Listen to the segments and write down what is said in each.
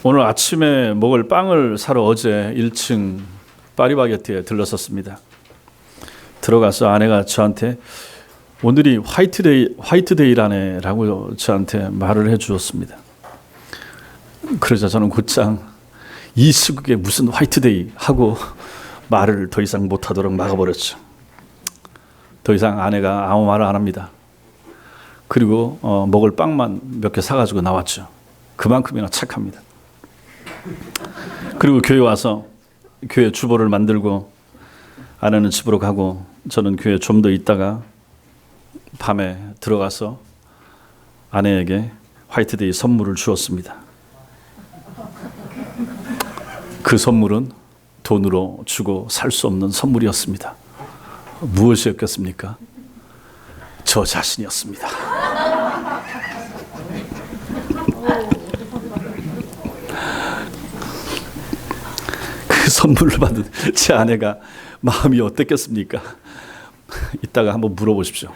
오늘 아침에 먹을 빵을 사러 어제 1층 파리바게트에 들렀었습니다. 들어가서 아내가 저한테 오늘이 화이트데이라네 라고 저한테 말을 해 주었습니다. 그러자 저는 곧장 이 시국에 무슨 화이트데이 하고 말을 더 이상 못하도록 막아버렸죠. 더 이상 아내가 아무 말을 안 합니다. 그리고 먹을 빵만 몇 개 사가지고 나왔죠. 그만큼이나 착합니다. 그리고 교회 와서 교회 주보를 만들고 아내는 집으로 가고 저는 교회에 좀 더 있다가 밤에 들어가서 아내에게 화이트데이 선물을 주었습니다. 그 선물은 돈으로 주고 살 수 없는 선물이었습니다. 무엇이었겠습니까? 저 자신이었습니다. 그 선물을 받은 제 아내가 마음이 어땠겠습니까? 이따가 한번 물어보십시오.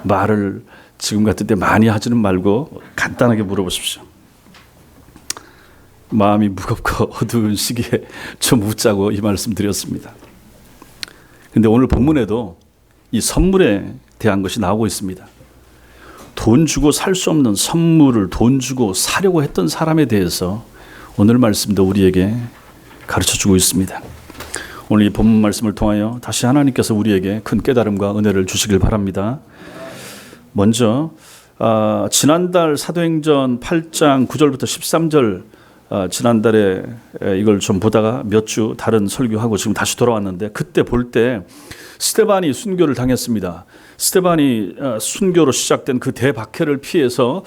말을 지금 같은 때 많이 하지는 말고 간단하게 물어보십시오. 마음이 무겁고 어두운 시기에 좀 웃자고 이 말씀 드렸습니다. 근데 오늘 본문에도 이 선물에 대한 것이 나오고 있습니다. 돈 주고 살 수 없는 선물을 돈 주고 사려고 했던 사람에 대해서 오늘 말씀도 우리에게 가르쳐주고 있습니다. 오늘 이 본문 말씀을 통하여 다시 하나님께서 우리에게 큰 깨달음과 은혜를 주시길 바랍니다. 먼저 지난달 사도행전 8장 9절부터 13절 지난달에 이걸 좀 보다가 몇 주 다른 설교하고 지금 다시 돌아왔는데 그때 볼 때 스데반이 순교를 당했습니다. 스데반이 순교로 시작된 그 대박해를 피해서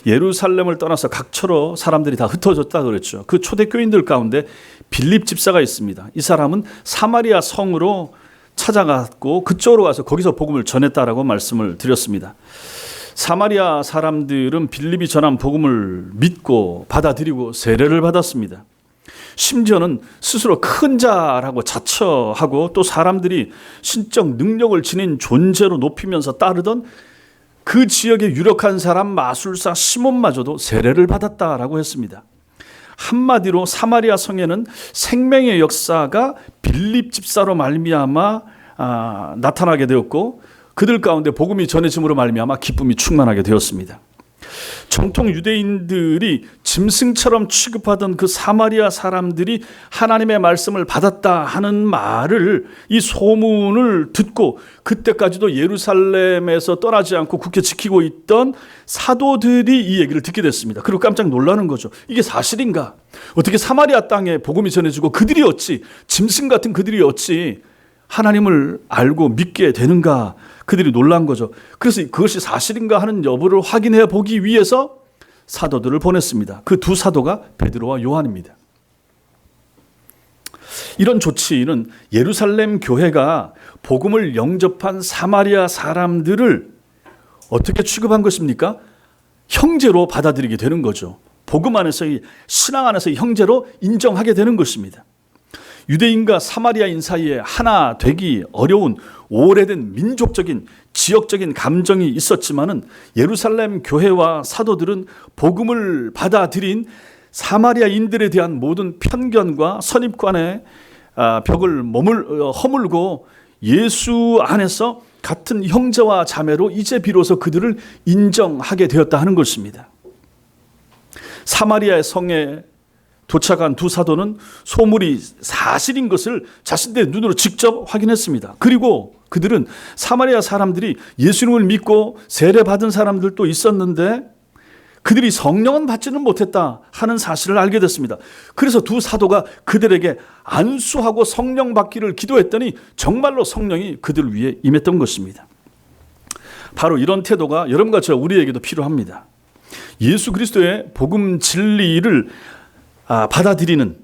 예루살렘을 떠나서 각처로 사람들이 다 흩어졌다 그랬죠. 그 초대교인들 가운데 빌립 집사가 있습니다. 이 사람은 사마리아 성으로 찾아갔고 그쪽으로 가서 거기서 복음을 전했다라고 말씀을 드렸습니다. 사마리아 사람들은 빌립이 전한 복음을 믿고 받아들이고 세례를 받았습니다. 심지어는 스스로 큰 자라고 자처하고 또 사람들이 신적 능력을 지닌 존재로 높이면서 따르던 그 지역의 유력한 사람 마술사 시몬마저도 세례를 받았다라고 했습니다. 한마디로 사마리아 성에는 생명의 역사가 빌립 집사로 말미암아 나타나게 되었고 그들 가운데 복음이 전해짐으로 말미암아 기쁨이 충만하게 되었습니다. 정통 유대인들이 짐승처럼 취급하던 그 사마리아 사람들이 하나님의 말씀을 받았다 하는 말을 이 소문을 듣고 그때까지도 예루살렘에서 떠나지 않고 굳게 지키고 있던 사도들이 이 얘기를 듣게 됐습니다. 그리고 깜짝 놀라는 거죠. 이게 사실인가? 어떻게 사마리아 땅에 복음이 전해지고 그들이 어찌 짐승 같은 그들이 어찌 하나님을 알고 믿게 되는가? 그들이 놀란 거죠. 그래서 그것이 사실인가 하는 여부를 확인해 보기 위해서 사도들을 보냈습니다. 그 두 사도가 베드로와 요한입니다. 이런 조치는 예루살렘 교회가 복음을 영접한 사마리아 사람들을 어떻게 취급한 것입니까? 형제로 받아들이게 되는 거죠. 복음 안에서 신앙 안에서 형제로 인정하게 되는 것입니다. 유대인과 사마리아인 사이에 하나 되기 어려운 오래된 민족적인 지역적인 감정이 있었지만은 예루살렘 교회와 사도들은 복음을 받아들인 사마리아인들에 대한 모든 편견과 선입관의 벽을 허물고 예수 안에서 같은 형제와 자매로 이제 비로소 그들을 인정하게 되었다 하는 것입니다. 사마리아의 성에 도착한 두 사도는 소물이 사실인 것을 자신들의 눈으로 직접 확인했습니다. 그리고 그들은 사마리아 사람들이 예수님을 믿고 세례받은 사람들도 있었는데 그들이 성령은 받지는 못했다 하는 사실을 알게 됐습니다. 그래서 두 사도가 그들에게 안수하고 성령 받기를 기도했더니 정말로 성령이 그들 위에 임했던 것입니다. 바로 이런 태도가 여러분과 저 우리에게도 필요합니다. 예수 그리스도의 복음 진리를 받아들이는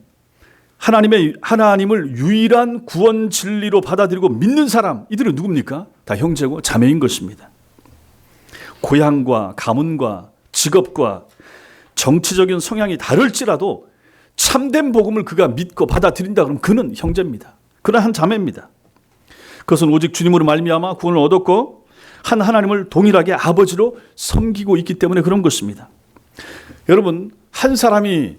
하나님을 유일한 구원 진리로 받아들이고 믿는 사람, 이들은 누굽니까? 다 형제고 자매인 것입니다. 고향과 가문과 직업과 정치적인 성향이 다를지라도 참된 복음을 그가 믿고 받아들인다 그러면 그는 형제입니다. 그는 한 자매입니다. 그것은 오직 주님으로 말미암아 구원을 얻었고 한 하나님을 동일하게 아버지로 섬기고 있기 때문에 그런 것입니다. 여러분, 한 사람이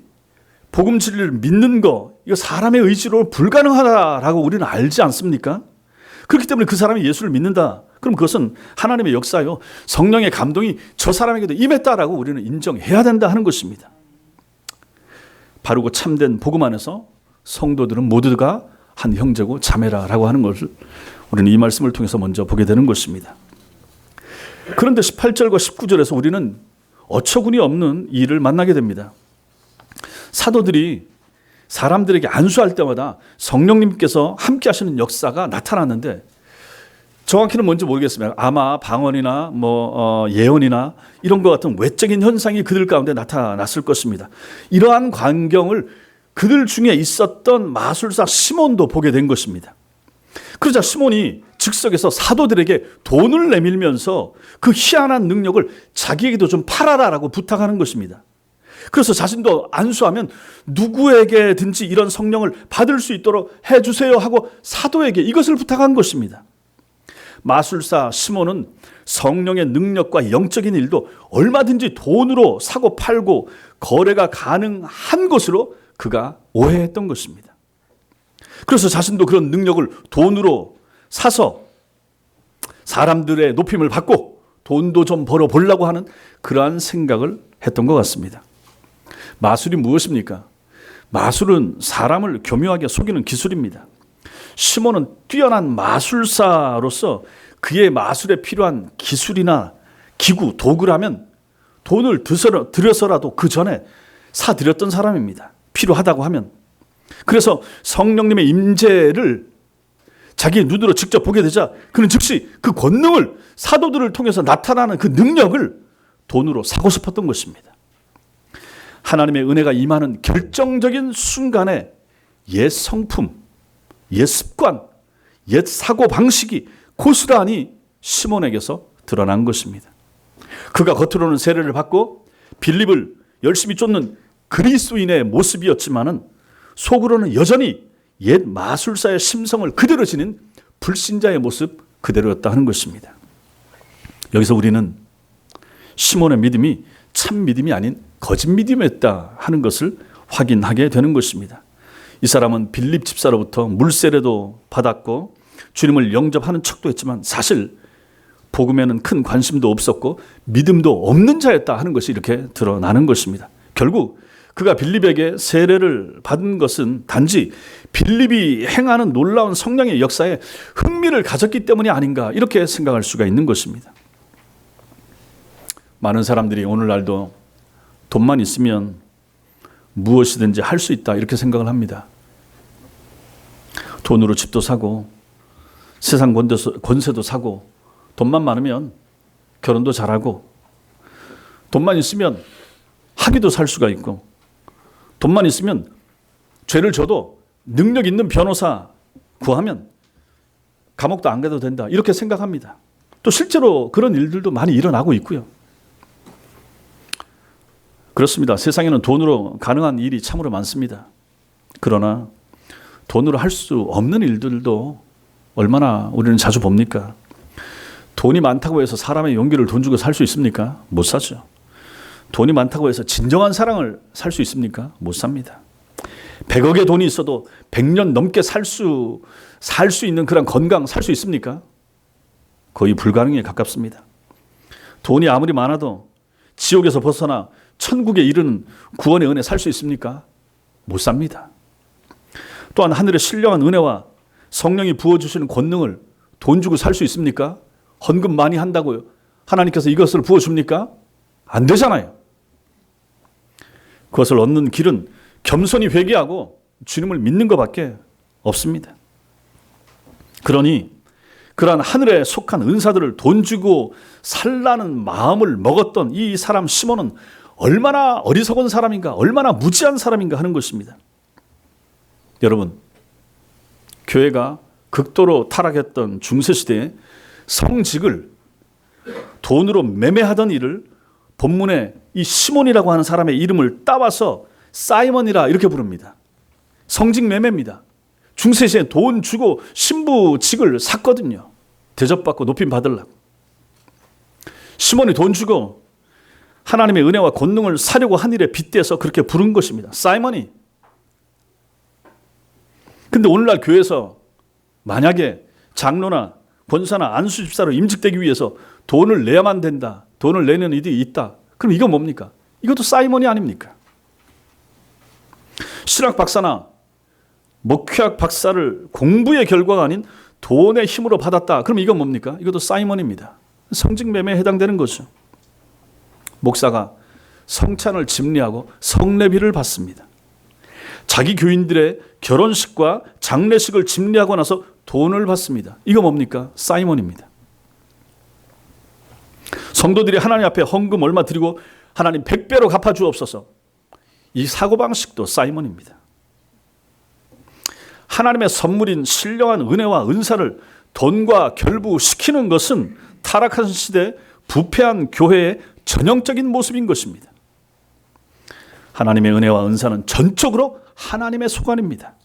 복음 진리를 믿는 거, 이거 사람의 의지로 불가능하다라고 우리는 알지 않습니까? 그렇기 때문에 그 사람이 예수를 믿는다. 그럼 그것은 하나님의 역사요, 성령의 감동이 저 사람에게도 임했다라고 우리는 인정해야 된다 하는 것입니다. 바르고 참된 복음 안에서 성도들은 모두가 한 형제고 자매라라고 하는 것을 우리는 이 말씀을 통해서 먼저 보게 되는 것입니다. 그런데 18절과 19절에서 우리는 어처구니 없는 일을 만나게 됩니다. 사도들이 사람들에게 안수할 때마다 성령님께서 함께 하시는 역사가 나타났는데, 정확히는 뭔지 모르겠습니다. 아마 방언이나 예언이나 이런 것 같은 외적인 현상이 그들 가운데 나타났을 것입니다. 이러한 광경을 그들 중에 있었던 마술사 시몬도 보게 된 것입니다. 그러자 시몬이 즉석에서 사도들에게 돈을 내밀면서 그 희한한 능력을 자기에게도 좀 팔아라라고 부탁하는 것입니다. 그래서 자신도 안수하면 누구에게든지 이런 성령을 받을 수 있도록 해주세요 하고 사도에게 이것을 부탁한 것입니다. 마술사 시몬은 성령의 능력과 영적인 일도 얼마든지 돈으로 사고 팔고 거래가 가능한 것으로 그가 오해했던 것입니다. 그래서 자신도 그런 능력을 돈으로 사서 사람들의 높임을 받고 돈도 좀 벌어보려고 하는 그러한 생각을 했던 것 같습니다. 마술이 무엇입니까? 마술은 사람을 교묘하게 속이는 기술입니다. 시몬은 뛰어난 마술사로서 그의 마술에 필요한 기술이나 기구, 도구라면 돈을 들여서라도 그 전에 사들였던 사람입니다. 필요하다고 하면. 그래서 성령님의 임재를 자기의 눈으로 직접 보게 되자 그는 즉시 그 권능을, 사도들을 통해서 나타나는 그 능력을 돈으로 사고 싶었던 것입니다. 하나님의 은혜가 임하는 결정적인 순간에 옛 성품, 옛 습관, 옛 사고방식이 고스란히 시몬에게서 드러난 것입니다. 그가 겉으로는 세례를 받고 빌립을 열심히 쫓는 그리스도인의 모습이었지만은 속으로는 여전히 옛 마술사의 심성을 그대로 지닌 불신자의 모습 그대로였다 하는 것입니다. 여기서 우리는 시몬의 믿음이 참 믿음이 아닌 거짓 믿음이었다 하는 것을 확인하게 되는 것입니다. 이 사람은 빌립 집사로부터 물세례도 받았고 주님을 영접하는 척도 했지만 사실 복음에는 큰 관심도 없었고 믿음도 없는 자였다 하는 것이 이렇게 드러나는 것입니다. 결국 그가 빌립에게 세례를 받은 것은 단지 빌립이 행하는 놀라운 성령의 역사에 흥미를 가졌기 때문이 아닌가, 이렇게 생각할 수가 있는 것입니다. 많은 사람들이 오늘날도 돈만 있으면 무엇이든지 할 수 있다, 이렇게 생각을 합니다. 돈으로 집도 사고 세상 권세도 사고 돈만 많으면 결혼도 잘하고 돈만 있으면 학위도 살 수가 있고 돈만 있으면 죄를 져도 능력 있는 변호사 구하면 감옥도 안 가도 된다, 이렇게 생각합니다. 또 실제로 그런 일들도 많이 일어나고 있고요. 그렇습니다. 세상에는 돈으로 가능한 일이 참으로 많습니다. 그러나 돈으로 할 수 없는 일들도 얼마나 우리는 자주 봅니까? 돈이 많다고 해서 사람의 용기를 돈 주고 살 수 있습니까? 못 사죠. 돈이 많다고 해서 진정한 사랑을 살 수 있습니까? 못 삽니다. 100억의 돈이 있어도 100년 넘게 살 수 있는 그런 건강 살 수 있습니까? 거의 불가능에 가깝습니다. 돈이 아무리 많아도 지옥에서 벗어나 천국에 이르는 구원의 은혜 살 수 있습니까? 못 삽니다. 또한 하늘의 신령한 은혜와 성령이 부어주시는 권능을 돈 주고 살 수 있습니까? 헌금 많이 한다고요 하나님께서 이것을 부어줍니까? 안 되잖아요. 그것을 얻는 길은 겸손히 회개하고 주님을 믿는 것밖에 없습니다. 그러니 그러한 하늘에 속한 은사들을 돈 주고 살라는 마음을 먹었던 이 사람 시몬은 얼마나 어리석은 사람인가, 얼마나 무지한 사람인가 하는 것입니다. 여러분, 교회가 극도로 타락했던 중세시대에 성직을 돈으로 매매하던 일을 본문에 이 시몬이라고 하는 사람의 이름을 따와서 사이먼이라 이렇게 부릅니다. 성직 매매입니다. 중세시대에 돈 주고 신부직을 샀거든요. 대접받고 높임 받으려고. 시몬이 돈 주고 하나님의 은혜와 권능을 사려고 한 일에 빗대서 그렇게 부른 것입니다. 사이먼이. 근데 오늘날 교회에서 만약에 장로나 권사나 안수 집사로 임직되기 위해서 돈을 내야만 된다, 돈을 내는 일이 있다, 그럼 이거 뭡니까? 이것도 사이먼이 아닙니까? 신학 박사나 목회학 박사를 공부의 결과가 아닌 돈의 힘으로 받았다, 그럼 이건 뭡니까? 이것도 사이먼입니다. 성직매매에 해당되는 거죠. 목사가 성찬을 집례하고 성례비를 받습니다. 자기 교인들의 결혼식과 장례식을 집례하고 나서 돈을 받습니다. 이거 뭡니까? 사이먼입니다. 성도들이 하나님 앞에 헌금 얼마 드리고 하나님 100배로 갚아주옵소서. 이 사고방식도 사이먼입니다. 하나님의 선물인 신령한 은혜와 은사를 돈과 결부시키는 것은 타락한 시대 부패한 교회의 전형적인 모습인 것입니다. 하나님의 은혜와 은사는 전적으로 하나님의 소관입니다.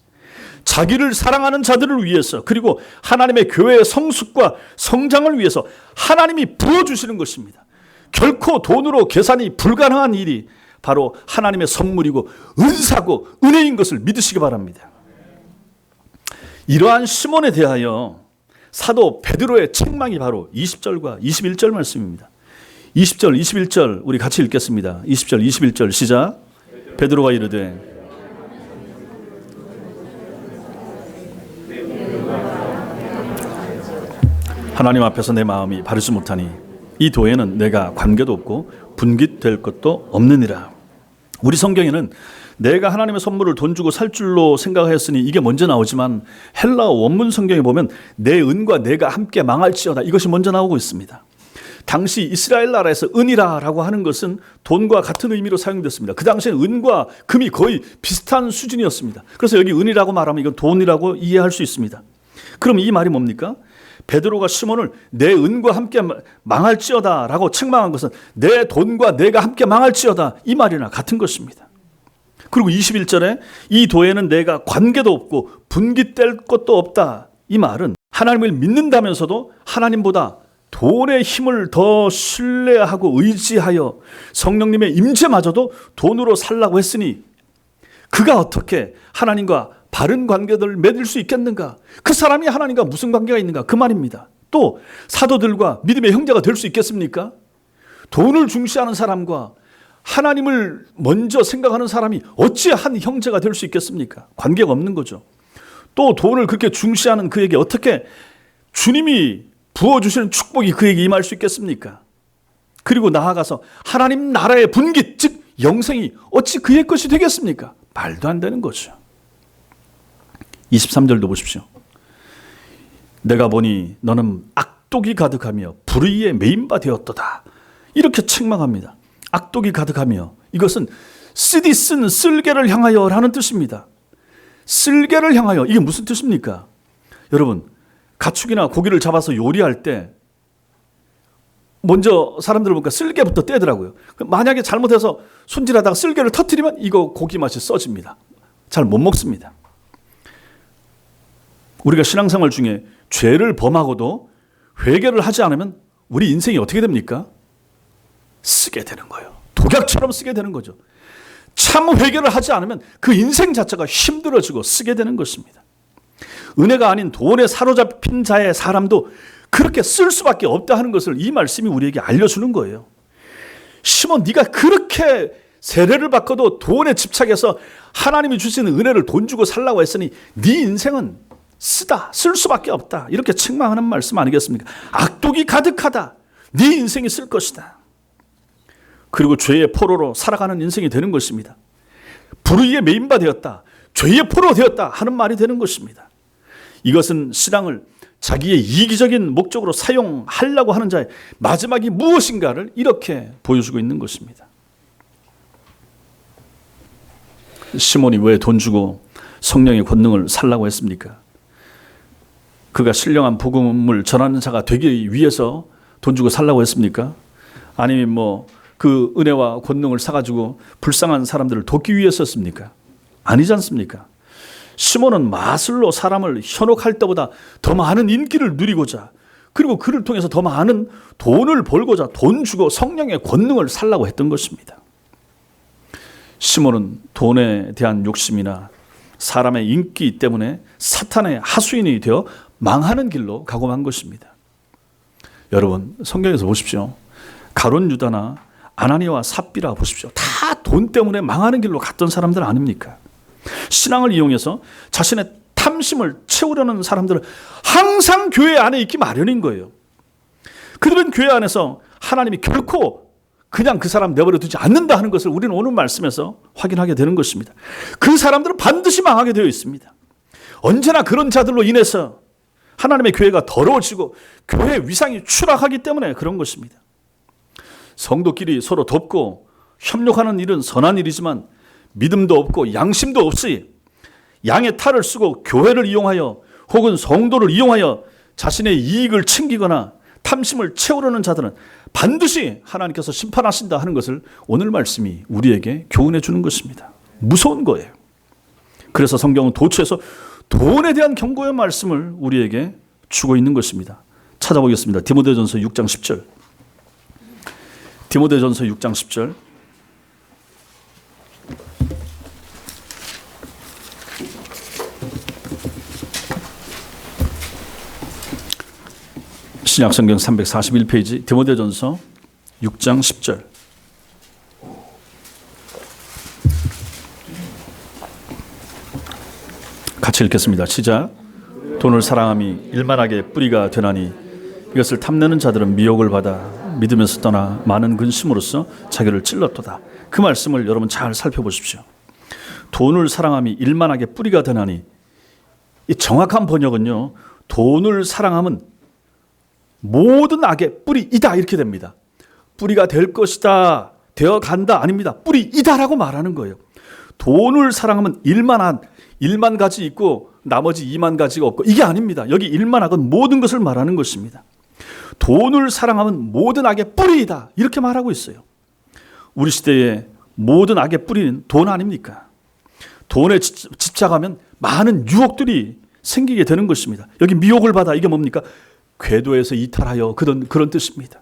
자기를 사랑하는 자들을 위해서, 그리고 하나님의 교회의 성숙과 성장을 위해서 하나님이 부어주시는 것입니다. 결코 돈으로 계산이 불가능한 일이 바로 하나님의 선물이고 은사고 은혜인 것을 믿으시기 바랍니다. 이러한 시몬에 대하여 사도 베드로의 책망이 바로 20절과 21절 말씀입니다. 20절, 21절 우리 같이 읽겠습니다. 20절, 21절 시작. 베드로가 이르되 하나님 앞에서 내 마음이 바르지 못하니 이 도에는 내가 관계도 없고 분깃될 것도 없느니라. 우리 성경에는 내가 하나님의 선물을 돈 주고 살 줄로 생각하였으니 이게 먼저 나오지만 헬라어 원문 성경에 보면 내 은과 내가 함께 망할지어다, 이것이 먼저 나오고 있습니다. 당시 이스라엘 나라에서 은이라고 하는 것은 돈과 같은 의미로 사용됐습니다. 그 당시에는 은과 금이 거의 비슷한 수준이었습니다. 그래서 여기 은이라고 말하면 이건 돈이라고 이해할 수 있습니다. 그럼 이 말이 뭡니까? 베드로가 시몬을 내 은과 함께 망할지어다 라고 책망한 것은 내 돈과 내가 함께 망할지어다, 이 말이나 같은 것입니다. 그리고 21절에 이 도에는 내가 관계도 없고 분깃될 것도 없다, 이 말은 하나님을 믿는다면서도 하나님보다 돈의 힘을 더 신뢰하고 의지하여 성령님의 임재마저도 돈으로 살라고 했으니 그가 어떻게 하나님과 바른 관계를 맺을 수 있겠는가? 그 사람이 하나님과 무슨 관계가 있는가? 그 말입니다. 또 사도들과 믿음의 형제가 될 수 있겠습니까? 돈을 중시하는 사람과 하나님을 먼저 생각하는 사람이 어찌 한 형제가 될 수 있겠습니까? 관계가 없는 거죠. 또 돈을 그렇게 중시하는 그에게 어떻게 주님이 부어주시는 축복이 그에게 임할 수 있겠습니까? 그리고 나아가서 하나님 나라의 분깃, 즉 영생이 어찌 그의 것이 되겠습니까? 말도 안 되는 거죠. 23절도 보십시오. 내가 보니 너는 악독이 가득하며 불의에 매인바 되었도다, 이렇게 책망합니다. 악독이 가득하며, 이것은 쓰디 쓴 쓸개를 향하여 라는 뜻입니다. 쓸개를 향하여, 이게 무슨 뜻입니까? 여러분, 가축이나 고기를 잡아서 요리할 때 먼저 사람들을 보니까 쓸개부터 떼더라고요. 만약에 잘못해서 손질하다가 쓸개를 터뜨리면 이거 고기 맛이 써집니다. 잘 못 먹습니다. 우리가 신앙생활 중에 죄를 범하고도 회개를 하지 않으면 우리 인생이 어떻게 됩니까? 쓰게 되는 거예요. 독약처럼 쓰게 되는 거죠. 참 회개를 하지 않으면 그 인생 자체가 힘들어지고 쓰게 되는 것입니다. 은혜가 아닌 돈에 사로잡힌 자의 사람도 그렇게 쓸 수밖에 없다 하는 것을 이 말씀이 우리에게 알려주는 거예요. 시몬, 네가 그렇게 세례를 받고도 돈에 집착해서 하나님이 주시는 은혜를 돈 주고 살라고 했으니 네 인생은 쓸 수밖에 없다, 이렇게 책망하는 말씀 아니겠습니까? 악독이 가득하다, 네 인생이 쓸 것이다. 그리고 죄의 포로로 살아가는 인생이 되는 것입니다. 불의에 매인바 되었다, 죄의 포로 되었다 하는 말이 되는 것입니다. 이것은 신앙을 자기의 이기적인 목적으로 사용하려고 하는 자의 마지막이 무엇인가를 이렇게 보여주고 있는 것입니다. 시몬이 왜 돈 주고 성령의 권능을 살라고 했습니까? 그가 신령한 복음을 전하는 자가 되기 위해서 돈 주고 살라고 했습니까? 아니면 그 은혜와 권능을 사가지고 불쌍한 사람들을 돕기 위해서였습니까? 아니지 않습니까? 시몬은 마술로 사람을 현혹할 때보다 더 많은 인기를 누리고자 그리고 그를 통해서 더 많은 돈을 벌고자 돈 주고 성령의 권능을 살라고 했던 것입니다. 시몬은 돈에 대한 욕심이나 사람의 인기 때문에 사탄의 하수인이 되어 망하는 길로 가고 만 것입니다. 여러분, 성경에서 보십시오. 가룟 유다나 아나니아와 삽비라 보십시오. 다 돈 때문에 망하는 길로 갔던 사람들 아닙니까? 신앙을 이용해서 자신의 탐심을 채우려는 사람들은 항상 교회 안에 있기 마련인 거예요. 그들은 교회 안에서 하나님이 결코 그냥 그 사람 내버려 두지 않는다 하는 것을 우리는 오늘 말씀에서 확인하게 되는 것입니다. 그 사람들은 반드시 망하게 되어 있습니다. 언제나 그런 자들로 인해서 하나님의 교회가 더러워지고 교회의 위상이 추락하기 때문에 그런 것입니다. 성도끼리 서로 돕고 협력하는 일은 선한 일이지만 믿음도 없고 양심도 없이 양의 탈을 쓰고 교회를 이용하여 혹은 성도를 이용하여 자신의 이익을 챙기거나 탐심을 채우려는 자들은 반드시 하나님께서 심판하신다 하는 것을 오늘 말씀이 우리에게 교훈해 주는 것입니다. 무서운 거예요. 그래서 성경은 도처에서 돈에 대한 경고의 말씀을 우리에게 주고 있는 것입니다. 찾아보겠습니다. 디모데전서 6장 10절. 디모데전서 6장 10절. 신약성경 341페이지 디모데전서 6장 10절. 같이 읽겠습니다. 시작. 돈을 사랑함이 일만하게 뿌리가 되나니 이것을 탐내는 자들은 미혹을 받아 믿음에서 떠나 많은 근심으로써 자기를 찔렀도다. 그 말씀을 여러분 잘 살펴보십시오. 돈을 사랑함이 일만하게 뿌리가 되나니, 이 정확한 번역은요, 돈을 사랑함은 모든 악의 뿌리이다 이렇게 됩니다. 뿌리가 될 것이다, 되어 간다 아닙니다. 뿌리이다라고 말하는 거예요. 돈을 사랑하면 1만 가지 있고 나머지 2만 가지가 없고 이게 아닙니다. 여기 1만 악은 모든 것을 말하는 것입니다. 돈을 사랑하면 모든 악의 뿌리이다 이렇게 말하고 있어요. 우리 시대의 모든 악의 뿌리는 돈 아닙니까? 돈에 집착하면 많은 유혹들이 생기게 되는 것입니다. 여기 미혹을 받아 이게 뭡니까? 궤도에서 이탈하여 그런 뜻입니다.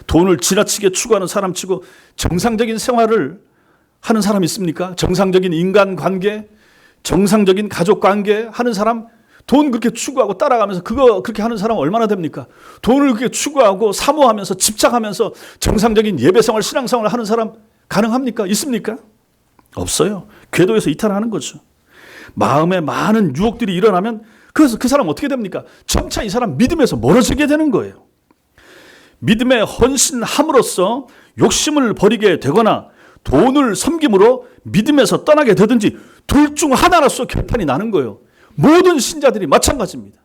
돈을 지나치게 추구하는 사람치고 정상적인 생활을 하는 사람 있습니까? 정상적인 인간관계, 정상적인 가족관계 하는 사람, 돈 그렇게 추구하고 따라가면서 그렇게 하는 사람 얼마나 됩니까? 돈을 그렇게 추구하고 사모하면서 집착하면서 정상적인 예배생활, 신앙생활을 하는 사람 가능합니까? 있습니까? 없어요. 궤도에서 이탈하는 거죠. 마음에 많은 유혹들이 일어나면 그래서 그 사람 어떻게 됩니까? 점차 이 사람 믿음에서 멀어지게 되는 거예요. 믿음에 헌신함으로써 욕심을 버리게 되거나 돈을 섬김으로 믿음에서 떠나게 되든지 둘 중 하나로서 결판이 나는 거예요. 모든 신자들이 마찬가지입니다.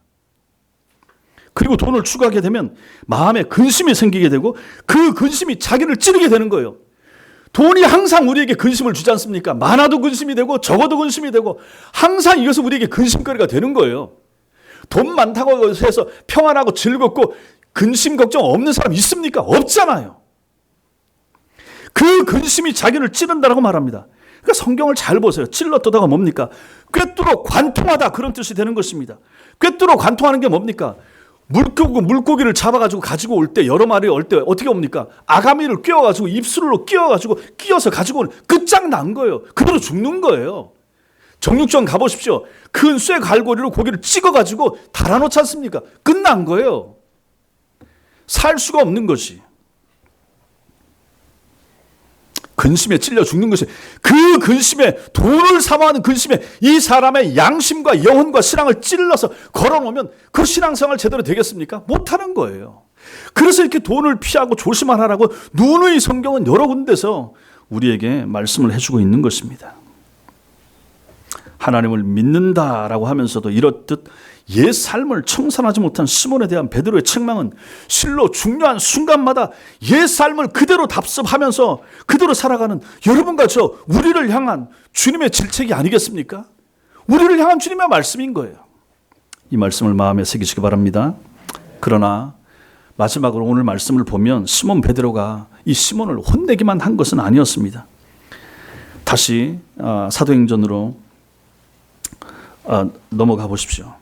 그리고 돈을 추구하게 되면 마음에 근심이 생기게 되고 그 근심이 자기를 찌르게 되는 거예요. 돈이 항상 우리에게 근심을 주지 않습니까? 많아도 근심이 되고 적어도 근심이 되고 항상 이것은 우리에게 근심거리가 되는 거예요. 돈 많다고 해서 평안하고 즐겁고 근심 걱정 없는 사람 있습니까? 없잖아요. 그 근심이 자기를 찌른다라고 말합니다. 그러니까 성경을 잘 보세요. 찔렀다가 뭡니까? 꿰뚫어 관통하다 그런 뜻이 되는 것입니다. 꿰뚫어 관통하는 게 뭡니까? 물고기를 잡아가지고 가지고 올 때 여러 마리 올 때 어떻게 옵니까? 아가미를 끼워가지고 입술로 끼워서 가지고 오는 끝장난 거예요. 그대로 죽는 거예요. 정육점 가보십시오. 큰 쇠 갈고리로 고기를 찍어가지고 달아놓지 않습니까? 끝난 거예요. 살 수가 없는 것이. 근심에 찔려 죽는 것이, 그 근심에, 돈을 사모하는 근심에 이 사람의 양심과 영혼과 신앙을 찔러서 걸어놓으면 그 신앙생활 제대로 되겠습니까? 못하는 거예요. 그래서 이렇게 돈을 피하고 조심하라고 누누이 성경은 여러 군데서 우리에게 말씀을 해주고 있는 것입니다. 하나님을 믿는다라고 하면서도 이렇듯 옛 삶을 청산하지 못한 시몬에 대한 베드로의 책망은 실로 중요한 순간마다 옛 삶을 그대로 답습하면서 그대로 살아가는 여러분과 저 우리를 향한 주님의 질책이 아니겠습니까? 우리를 향한 주님의 말씀인 거예요. 이 말씀을 마음에 새기시기 바랍니다. 그러나 마지막으로 오늘 말씀을 보면 시몬 베드로가 이 시몬을 혼내기만 한 것은 아니었습니다. 다시 사도행전으로 넘어가 보십시오.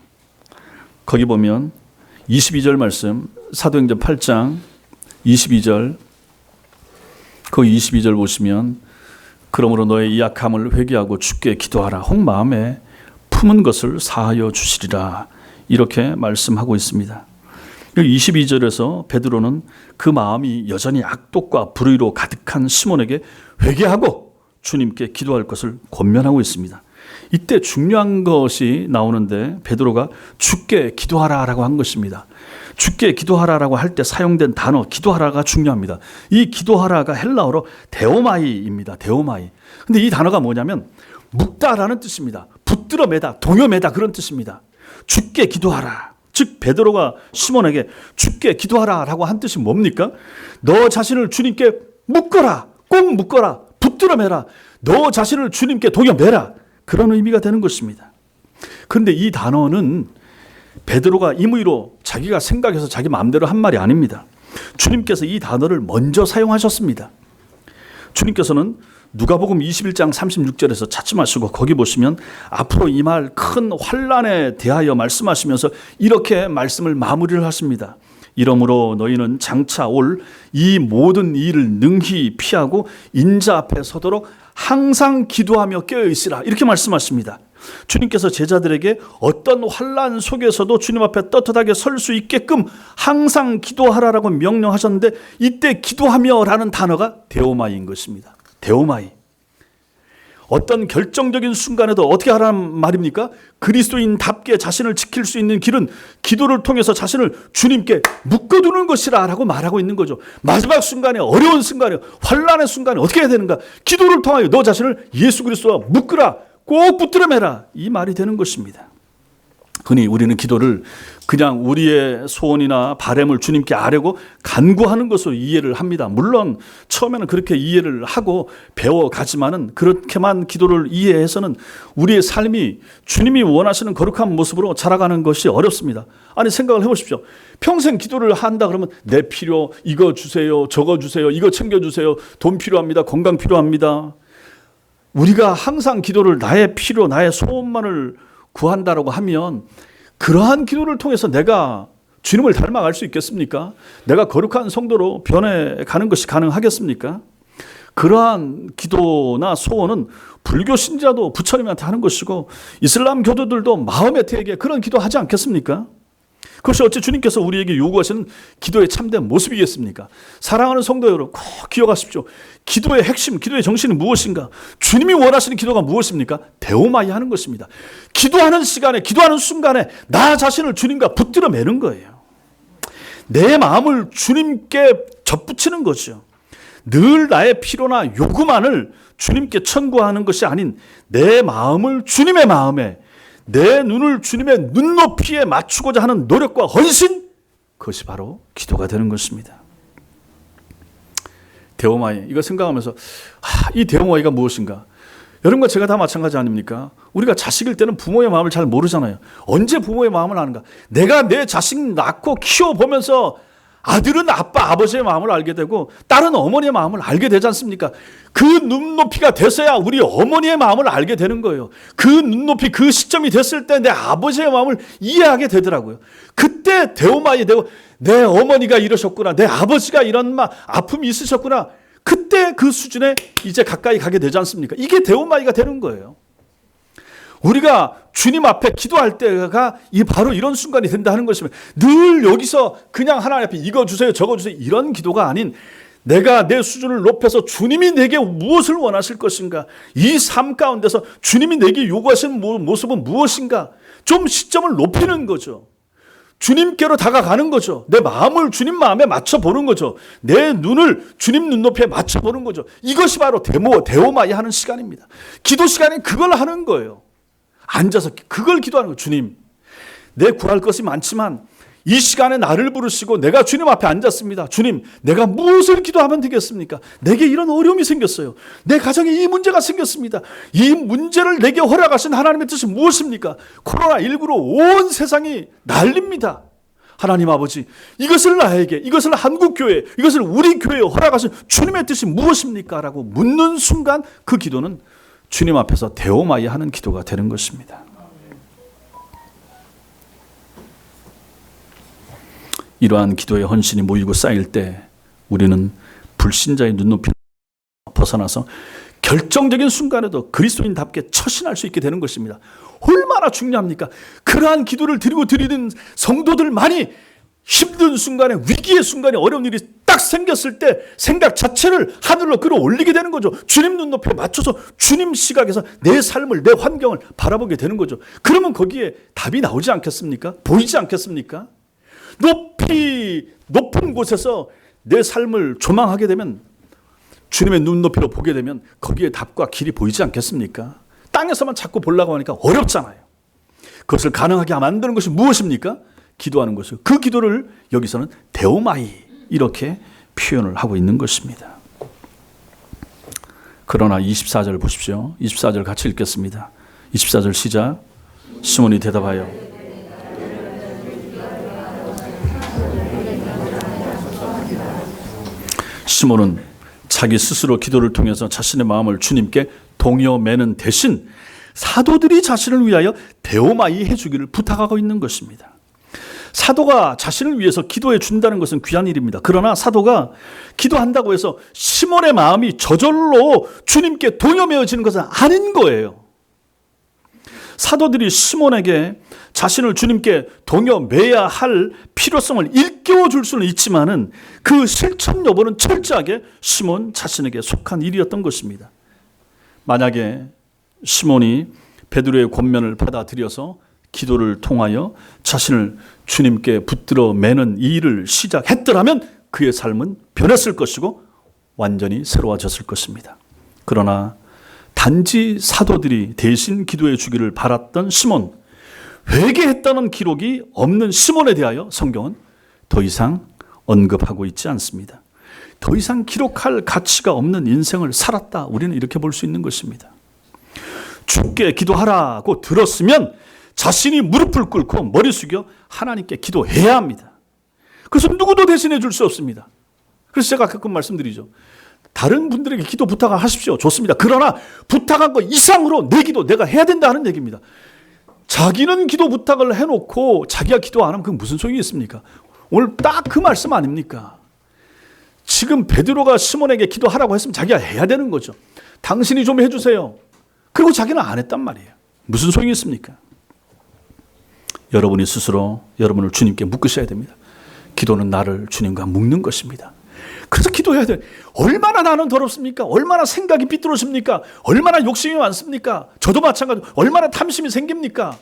거기 보면 22절 말씀, 사도행전 8장 22절, 그 22절 보시면 그러므로 너의 이 약함을 회개하고 주께 기도하라. 혹 마음에 품은 것을 사하여 주시리라. 이렇게 말씀하고 있습니다. 22절에서 베드로는 그 마음이 여전히 악독과 불의로 가득한 시몬에게 회개하고 주님께 기도할 것을 권면하고 있습니다. 이때 중요한 것이 나오는데 베드로가 주께 기도하라라고 한 것입니다. 주께 기도하라라고 할 때 사용된 단어 기도하라가 중요합니다. 이 기도하라가 헬라어로 데오마이입니다. 데오마이. 근데 이 단어가 뭐냐면 묵다라는 뜻입니다. 붙들어 매다, 동요매다 그런 뜻입니다. 주께 기도하라. 즉 베드로가 시몬에게 주께 기도하라라고 한 뜻이 뭡니까? 너 자신을 주님께 묶어라. 꼭 묶어라. 붙들어 매라. 너 자신을 주님께 동요매라. 그런 의미가 되는 것입니다. 그런데 이 단어는 베드로가 임의로 자기가 생각해서 자기 마음대로 한 말이 아닙니다. 주님께서 이 단어를 먼저 사용하셨습니다. 주님께서는 누가복음 21장 36절에서 찾지 마시고 거기 보시면 앞으로 임할 큰 환난에 대하여 말씀하시면서 이렇게 말씀을 마무리를 하십니다. 이러므로 너희는 장차 올 이 모든 일을 능히 피하고 인자 앞에 서도록 항상 기도하며 깨어있으라. 이렇게 말씀하십니다. 주님께서 제자들에게 어떤 환난 속에서도 주님 앞에 떳떳하게 설 수 있게끔 항상 기도하라라고 명령하셨는데 이때 기도하며라는 단어가 데오마이인 것입니다. 데오마이. 어떤 결정적인 순간에도 어떻게 하라는 말입니까? 그리스도인답게 자신을 지킬 수 있는 길은 기도를 통해서 자신을 주님께 묶어두는 것이라 라고 말하고 있는 거죠. 마지막 순간에, 어려운 순간에, 환난의 순간에 어떻게 해야 되는가? 기도를 통하여 너 자신을 예수 그리스도와 묶으라. 꼭 붙들어 매라. 이 말이 되는 것입니다. 흔히 우리는 기도를 그냥 우리의 소원이나 바람을 주님께 아뢰고 간구하는 것으로 이해를 합니다. 물론 처음에는 그렇게 이해를 하고 배워가지만은 그렇게만 기도를 이해해서는 우리의 삶이 주님이 원하시는 거룩한 모습으로 자라가는 것이 어렵습니다. 아니 생각을 해보십시오. 평생 기도를 한다 그러면 내 필요 이거 주세요, 저거 주세요, 이거 챙겨주세요, 돈 필요합니다, 건강 필요합니다. 우리가 항상 기도를 나의 필요, 나의 소원만을 구한다라고 하면 그러한 기도를 통해서 내가 주님을 닮아갈 수 있겠습니까? 내가 거룩한 성도로 변해가는 것이 가능하겠습니까? 그러한 기도나 소원은 불교 신자도 부처님한테 하는 것이고 이슬람 교도들도 마호메트에게 그런 기도하지 않겠습니까? 그것이 어찌 주님께서 우리에게 요구하시는 기도의 참된 모습이겠습니까? 사랑하는 성도 여러분 꼭 기억하십시오. 기도의 핵심, 기도의 정신이 무엇인가? 주님이 원하시는 기도가 무엇입니까? 데오마이 하는 것입니다. 기도하는 시간에, 기도하는 순간에 나 자신을 주님과 붙들어 매는 거예요. 내 마음을 주님께 접붙이는 거죠. 늘 나의 필요나 요구만을 주님께 청구하는 것이 아닌 내 마음을 주님의 마음에, 내 눈을 주님의 눈높이에 맞추고자 하는 노력과 헌신, 그것이 바로 기도가 되는 것입니다. 데오마이, 이거 생각하면서 이 데오마이가 무엇인가? 여러분과 제가 다 마찬가지 아닙니까? 우리가 자식일 때는 부모의 마음을 잘 모르잖아요. 언제 부모의 마음을 아는가? 내가 내 자식 낳고 키워보면서 아들은 아빠, 아버지의 마음을 알게 되고 딸은 어머니의 마음을 알게 되지 않습니까? 그 눈높이가 돼서야 우리 어머니의 마음을 알게 되는 거예요. 그 눈높이, 그 시점이 됐을 때 내 아버지의 마음을 이해하게 되더라고요. 그때 데오마이 되고 내 어머니가 이러셨구나, 내 아버지가 이런 아픔이 있으셨구나. 그때 그 수준에 이제 가까이 가게 되지 않습니까? 이게 데오마이가 되는 거예요. 우리가 주님 앞에 기도할 때가 바로 이런 순간이 된다 하는 것이면 늘 여기서 그냥 하나님 앞에 이거 주세요 저거 주세요 이런 기도가 아닌 내가 내 수준을 높여서 주님이 내게 무엇을 원하실 것인가, 이 삶 가운데서 주님이 내게 요구하시는 모습은 무엇인가, 좀 시점을 높이는 거죠. 주님께로 다가가는 거죠. 내 마음을 주님 마음에 맞춰보는 거죠. 내 눈을 주님 눈높이에 맞춰보는 거죠. 이것이 바로 데오마이 하는 시간입니다. 기도 시간에 그걸 하는 거예요. 앉아서 그걸 기도하는 거예요. 주님, 내 구할 것이 많지만 이 시간에 나를 부르시고 내가 주님 앞에 앉았습니다. 주님, 내가 무엇을 기도하면 되겠습니까? 내게 이런 어려움이 생겼어요. 내 가정에 이 문제가 생겼습니다. 이 문제를 내게 허락하신 하나님의 뜻이 무엇입니까? 코로나19로 온 세상이 난립니다. 하나님 아버지, 이것을 나에게, 이것을 한국교회, 이것을 우리 교회에 허락하신 주님의 뜻이 무엇입니까? 라고 묻는 순간 그 기도는 주님 앞에서 데오마이 하는 기도가 되는 것입니다. 이러한 기도의 헌신이 모이고 쌓일 때 우리는 불신자의 눈높이를 벗어나서 결정적인 순간에도 그리스도인답게 처신할 수 있게 되는 것입니다. 얼마나 중요합니까? 그러한 기도를 드리는 성도들만이 힘든 순간에, 위기의 순간에, 어려운 일이 딱 생겼을 때 생각 자체를 하늘로 끌어올리게 되는 거죠. 주님 눈높이에 맞춰서 주님 시각에서 내 삶을, 내 환경을 바라보게 되는 거죠. 그러면 거기에 답이 나오지 않겠습니까? 보이지 않겠습니까? 높은 곳에서 내 삶을 조망하게 되면, 주님의 눈높이로 보게 되면 거기에 답과 길이 보이지 않겠습니까? 땅에서만 자꾸 보려고 하니까 어렵잖아요. 그것을 가능하게 만드는 것이 무엇입니까? 기도하는 것이요. 그 기도를 여기서는 데오마이 이렇게 표현을 하고 있는 것입니다. 그러나 24절 보십시오. 24절 같이 읽겠습니다. 24절 시작. 시몬이 대답하여 시몬은 자기 스스로 기도를 통해서 자신의 마음을 주님께 동요매는 대신 사도들이 자신을 위하여 데오마이 해주기를 부탁하고 있는 것입니다. 사도가 자신을 위해서 기도해 준다는 것은 귀한 일입니다. 그러나 사도가 기도한다고 해서 시몬의 마음이 저절로 주님께 동요매어지는 것은 아닌 거예요. 사도들이 시몬에게 자신을 주님께 동요매야 할 필요성을 일깨워 줄 수는 있지만은 그 실천 여부는 철저하게 시몬 자신에게 속한 일이었던 것입니다. 만약에 시몬이 베드로의 권면을 받아들여서 기도를 통하여 자신을 주님께 붙들어 매는 이 일을 시작했더라면 그의 삶은 변했을 것이고 완전히 새로워졌을 것입니다. 그러나 단지 사도들이 대신 기도해 주기를 바랐던 시몬, 회개했다는 기록이 없는 시몬에 대하여 성경은 더 이상 언급하고 있지 않습니다. 더 이상 기록할 가치가 없는 인생을 살았다. 우리는 이렇게 볼 수 있는 것입니다. 주께 기도하라고 들었으면 자신이 무릎을 꿇고 머리 숙여 하나님께 기도해야 합니다. 그래서 누구도 대신해 줄 수 없습니다. 그래서 제가 가끔 말씀드리죠. 다른 분들에게 기도 부탁을 하십시오. 좋습니다. 그러나 부탁한 것 이상으로 내 기도 내가 해야 된다는 얘기입니다. 자기는 기도 부탁을 해놓고 자기가 기도 안 하면 그게 무슨 소용이 있습니까? 오늘 딱 그 말씀 아닙니까? 지금 베드로가 시몬에게 기도하라고 했으면 자기가 해야 되는 거죠. 당신이 좀 해주세요. 그리고 자기는 안 했단 말이에요. 무슨 소용이 있습니까? 여러분이 스스로 여러분을 주님께 묶으셔야 됩니다. 기도는 나를 주님과 묶는 것입니다. 그래서 기도해야 돼요. 얼마나 나는 더럽습니까? 얼마나 생각이 삐뚤어집니까? 얼마나 욕심이 많습니까? 저도 마찬가지로 얼마나 탐심이 생깁니까?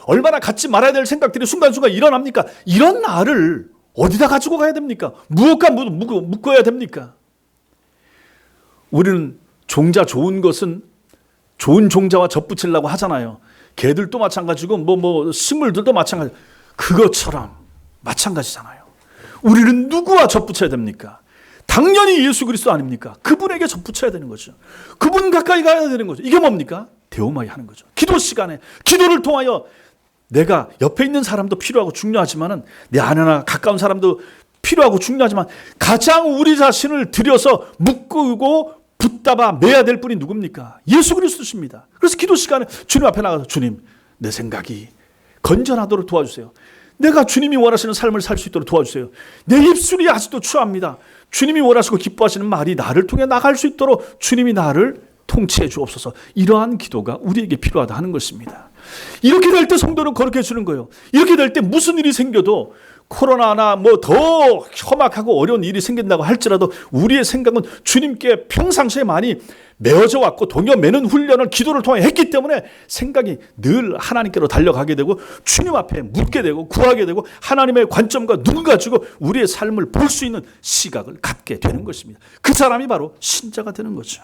얼마나 갖지 말아야 될 생각들이 순간순간 일어납니까? 이런 나를 어디다 가지고 가야 됩니까? 무엇과 묶어야 됩니까? 우리는 종자 좋은 것은 좋은 종자와 접붙이려고 하잖아요. 개들도 마찬가지고 식물들도 마찬가지. 그것처럼 마찬가지잖아요. 우리는 누구와 접붙여야 됩니까? 당연히 예수 그리스도 아닙니까? 그분에게 접붙여야 되는 거죠. 그분 가까이 가야 되는 거죠. 이게 뭡니까? 데오마이 하는 거죠. 기도 시간에 기도를 통하여 내가 옆에 있는 사람도 필요하고 중요하지만은 내 아내나 가까운 사람도 필요하고 중요하지만 가장 우리 자신을 들여서 묶고 붙잡아 매야 될 분이 누굽니까? 예수 그리스도십니다. 그래서 기도 시간에 주님 앞에 나가서 주님, 내 생각이 건전하도록 도와주세요. 내가 주님이 원하시는 삶을 살 수 있도록 도와주세요. 내 입술이 아직도 추합니다. 주님이 원하시고 기뻐하시는 말이 나를 통해 나갈 수 있도록 주님이 나를 통치해 주옵소서. 이러한 기도가 우리에게 필요하다 하는 것입니다. 이렇게 될 때 성도는 거룩해 주는 거예요. 이렇게 될 때 무슨 일이 생겨도 코로나나 더 험악하고 어려운 일이 생긴다고 할지라도 우리의 생각은 주님께 평상시에 많이 메어져 왔고 동요매는 훈련을 기도를 통해 했기 때문에 생각이 늘 하나님께로 달려가게 되고 주님 앞에 묻게 되고 구하게 되고 하나님의 관점과 눈을 가지고 우리의 삶을 볼 수 있는 시각을 갖게 되는 것입니다. 그 사람이 바로 신자가 되는 거죠.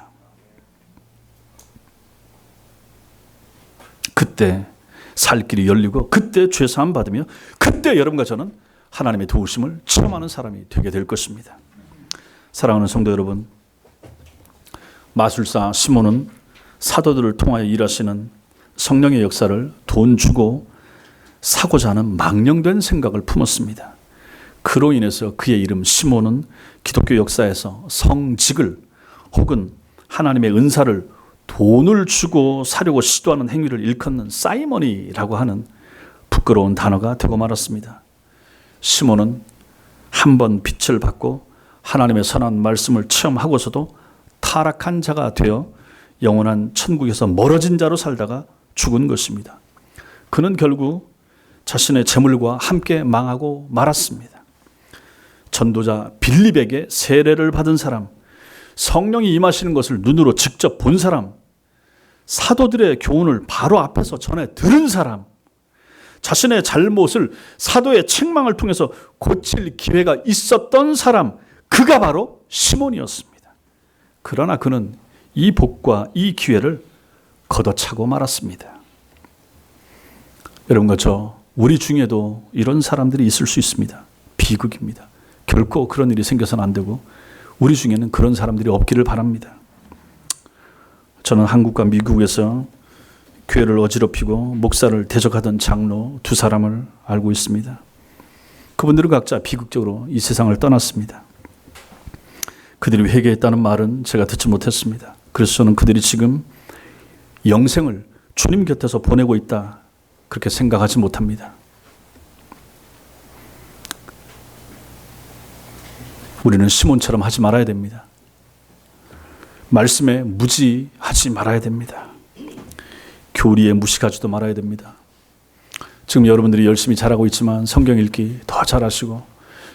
그때 살 길이 열리고 그때 죄사함 받으며 그때 여러분과 저는 하나님의 도우심을 체험하는 사람이 되게 될 것입니다. 사랑하는 성도 여러분, 마술사 시몬은 사도들을 통하여 일하시는 성령의 역사를 돈 주고 사고자 하는 망령된 생각을 품었습니다. 그로 인해서 그의 이름 시몬은 기독교 역사에서 성직을 혹은 하나님의 은사를 돈을 주고 사려고 시도하는 행위를 일컫는 사이먼이라고 하는 부끄러운 단어가 되고 말았습니다. 시몬은 한 번 빛을 받고 하나님의 선한 말씀을 체험하고서도 타락한 자가 되어 영원한 천국에서 멀어진 자로 살다가 죽은 것입니다. 그는 결국 자신의 재물과 함께 망하고 말았습니다. 전도자 빌립에게 세례를 받은 사람, 성령이 임하시는 것을 눈으로 직접 본 사람, 사도들의 교훈을 바로 앞에서 전해 들은 사람, 자신의 잘못을 사도의 책망을 통해서 고칠 기회가 있었던 사람, 그가 바로 시몬이었습니다. 그러나 그는 이 복과 이 기회를 걷어차고 말았습니다. 여러분과 우리 중에도 이런 사람들이 있을 수 있습니다. 비극입니다. 결코 그런 일이 생겨서는 안 되고 우리 중에는 그런 사람들이 없기를 바랍니다. 저는 한국과 미국에서 교회를 어지럽히고 목사를 대적하던 장로 두 사람을 알고 있습니다. 그분들은 각자 비극적으로 이 세상을 떠났습니다. 그들이 회개했다는 말은 제가 듣지 못했습니다. 그래서 저는 그들이 지금 영생을 주님 곁에서 보내고 있다, 그렇게 생각하지 못합니다. 우리는 시몬처럼 하지 말아야 됩니다. 말씀에 무지하지 말아야 됩니다. 교리에 무식하지도 말아야 됩니다. 지금 여러분들이 열심히 잘하고 있지만 성경 읽기 더 잘하시고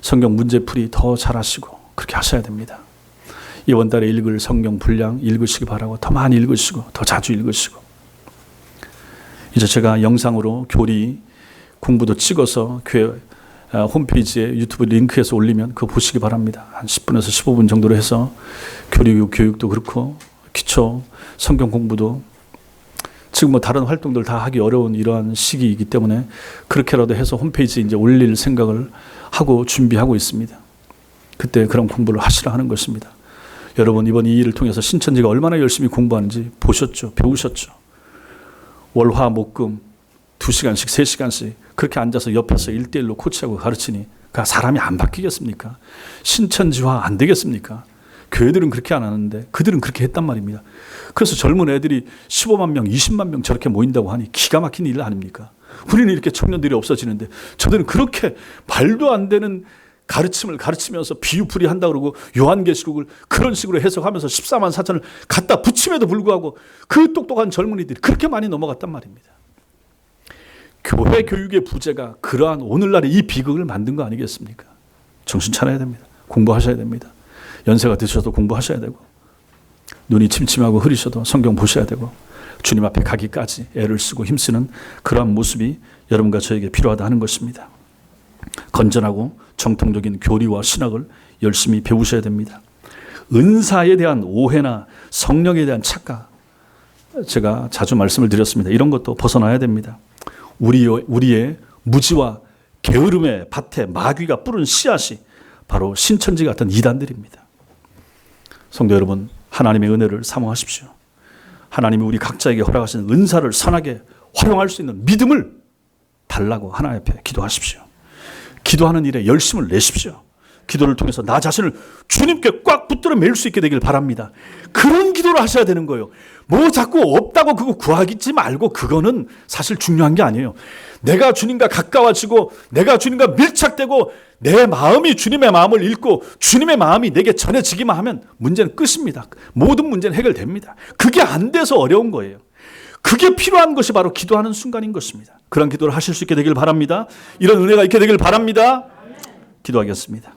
성경 문제풀이 더 잘하시고 그렇게 하셔야 됩니다. 이번 달에 읽을 성경 분량 읽으시기 바라고 더 많이 읽으시고 더 자주 읽으시고, 이제 제가 영상으로 교리 공부도 찍어서 교회 홈페이지에 유튜브 링크해서 올리면 그거 보시기 바랍니다. 한 10분에서 15분 정도로 해서 교육도 그렇고 기초 성경 공부도, 지금 다른 활동들 다 하기 어려운 이러한 시기이기 때문에 그렇게라도 해서 홈페이지에 이제 올릴 생각을 하고 준비하고 있습니다. 그때 그런 공부를 하시라 하는 것입니다. 여러분, 이번 이 일을 통해서 신천지가 얼마나 열심히 공부하는지 보셨죠? 배우셨죠? 월화 목금 2시간씩 3시간씩 그렇게 앉아서 옆에서 1대1로 코치하고 가르치니 그 사람이 안 바뀌겠습니까? 신천지화 안 되겠습니까? 교회들은 그렇게 안 하는데 그들은 그렇게 했단 말입니다. 그래서 젊은 애들이 15만 명, 20만 명 저렇게 모인다고 하니 기가 막힌 일 아닙니까? 우리는 이렇게 청년들이 없어지는데 저들은 그렇게 말도 안 되는 가르침을 가르치면서 비유풀이 한다고 그러고 요한계시록을 그런 식으로 해석하면서 14만 4천을 갖다 붙임에도 불구하고 그 똑똑한 젊은이들이 그렇게 많이 넘어갔단 말입니다. 교회 교육의 부재가 그러한 오늘날의 이 비극을 만든 거 아니겠습니까? 정신 차려야 됩니다. 공부하셔야 됩니다. 연세가 드셔도 공부하셔야 되고, 눈이 침침하고 흐리셔도 성경 보셔야 되고, 주님 앞에 가기까지 애를 쓰고 힘쓰는 그러한 모습이 여러분과 저에게 필요하다 하는 것입니다. 건전하고 정통적인 교리와 신학을 열심히 배우셔야 됩니다. 은사에 대한 오해나 성령에 대한 착각, 제가 자주 말씀을 드렸습니다. 이런 것도 벗어나야 됩니다. 우리의 무지와 게으름의 밭에 마귀가 뿌린 씨앗이 바로 신천지 같은 이단들입니다. 성도 여러분, 하나님의 은혜를 사모하십시오. 하나님이 우리 각자에게 허락하신 은사를 선하게 활용할 수 있는 믿음을 달라고 하나님 앞에 기도하십시오. 기도하는 일에 열심을 내십시오. 기도를 통해서 나 자신을 주님께 꽉 붙들어 매일 수 있게 되길 바랍니다. 그런 기도를 하셔야 되는 거예요. 뭐 자꾸 없다고 그거 구하지 말고, 그거는 사실 중요한 게 아니에요. 내가 주님과 가까워지고 내가 주님과 밀착되고 내 마음이 주님의 마음을 읽고 주님의 마음이 내게 전해지기만 하면 문제는 끝입니다. 모든 문제는 해결됩니다. 그게 안 돼서 어려운 거예요. 그게 필요한 것이 바로 기도하는 순간인 것입니다. 그런 기도를 하실 수 있게 되길 바랍니다. 이런 은혜가 있게 되길 바랍니다. 기도하겠습니다.